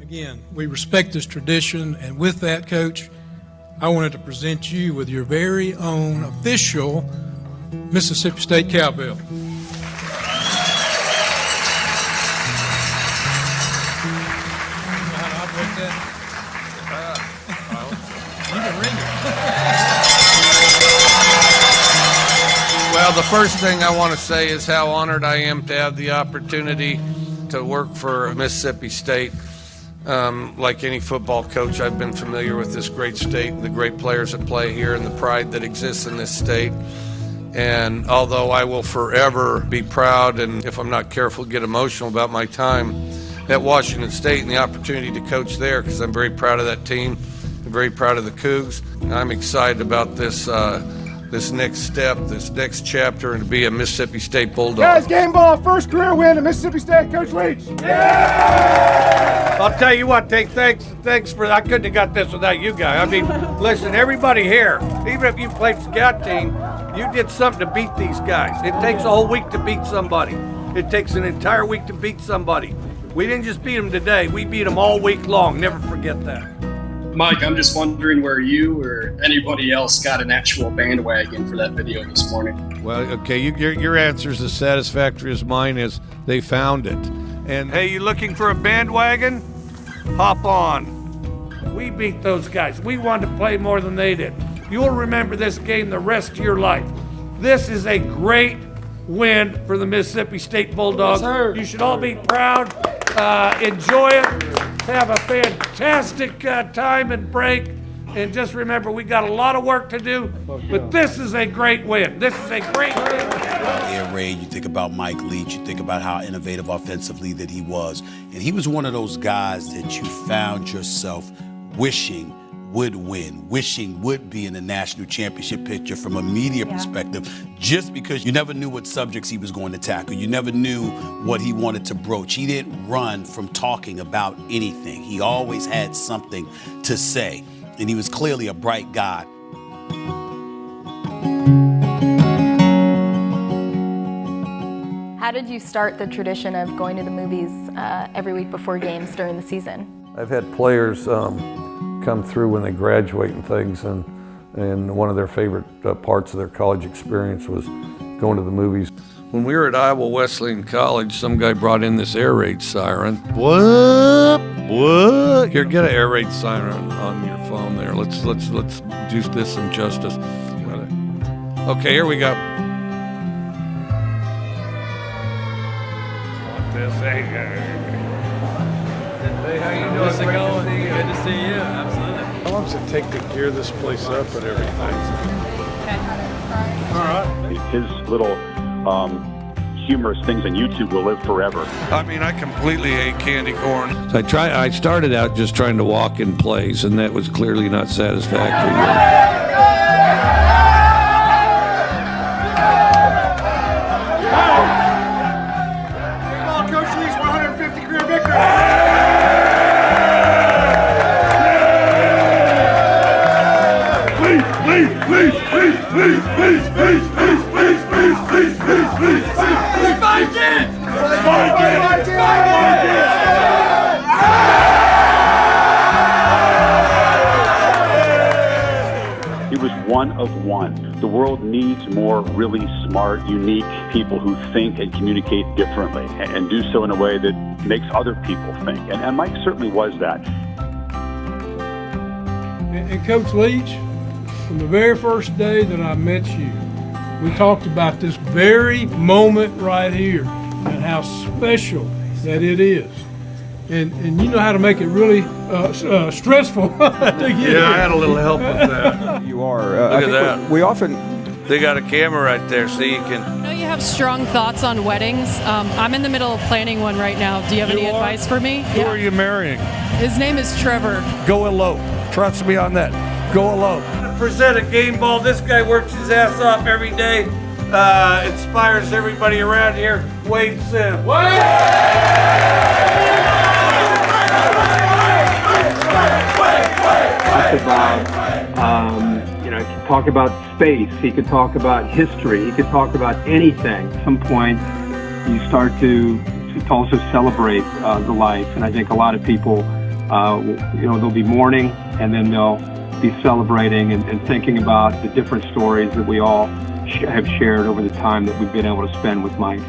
Again, we respect this tradition, and with that, Coach, I wanted to present you with your very own official Mississippi State cowbell. Well, the first thing I want to say is how honored I am to have the opportunity to work for Mississippi State. Like any football coach, I've been familiar with this great state, the great players that play here, and the pride that exists in this state. And although I will forever be proud, and if I'm not careful, get emotional about my time at Washington State and the opportunity to coach there, because I'm very proud of that team, I'm very proud of the Cougs. I'm excited about this next step, this next chapter, and to be a Mississippi State Bulldog. Guys, game ball, first career win at Mississippi State, Coach Leach. Yeah! I'll tell you what, thanks for, I couldn't have got this without you guys. I mean, listen, everybody here, even if you played scout team, you did something to beat these guys. It takes a whole week to beat somebody. It takes an entire week to beat somebody. We didn't just beat them today, we beat them all week long. Never forget that. Mike, I'm just wondering where you or anybody else got an actual bandwagon for that video this morning. Well, okay, your answer is as satisfactory as mine is. They found it. And Hey, you looking for a bandwagon? Hop on. We beat those guys. We wanted to play more than they did. You'll remember this game the rest of your life. This is a great win for the Mississippi State Bulldogs. Yes, you should all be proud. Enjoy it. Have a fantastic time and break. And just remember, we got a lot of work to do, but this is a great win. This is a great win. Air raid, you think about Mike Leach, you think about how innovative offensively that he was. And he was one of those guys that you found yourself wishing would win, wishing would be in the national championship picture from a media perspective, just because you never knew what subjects he was going to tackle. You never knew what he wanted to broach. He didn't run from talking about anything. He always had something to say, and he was clearly a bright guy. How did you start the tradition of going to the movies every week before games during the season? I've had players come through when they graduate and things, and one of their favorite parts of their college experience was going to the movies. When we were at Iowa Wesleyan College, some guy brought in this air raid siren. What? Here, get an air raid siren on your phone there. Let's do this some justice. Okay, here we go. Hey, how you doing? How's it going? Good to see you. Absolutely. How long does it take to gear this place up and everything? All right. His little humorous things on YouTube will live forever. I mean, I completely hate candy corn. I started out just trying to walk in place, and that was clearly not satisfactory. Coach Leach, 150 career victory. He was one of one. The world needs more really smart, unique people who think and communicate differently and do so in a way that makes other people think. And Mike certainly was that. And Coach Leach, from the very first day that I met you, we talked about this very moment right here and how special that it is. And you know how to make it really stressful to get here. Yeah, I had a little help with that. You are. Look at that. We often. They got a camera right there, so you can. I know you have strong thoughts on weddings. I'm in the middle of planning one right now. Do you have any advice for me? Who are you marrying? His name is Trevor. Go elope. Trust me on that. Go elope. Present a game ball. This guy works his ass off every day. Inspires everybody around here. Wade Sims. He could talk about space. He could talk about history. He could talk about anything. At some point, you start to to also celebrate the life. And I think a lot of people, they'll be mourning, and then they'll be celebrating and thinking about the different stories that we all have shared over the time that we've been able to spend with Mike.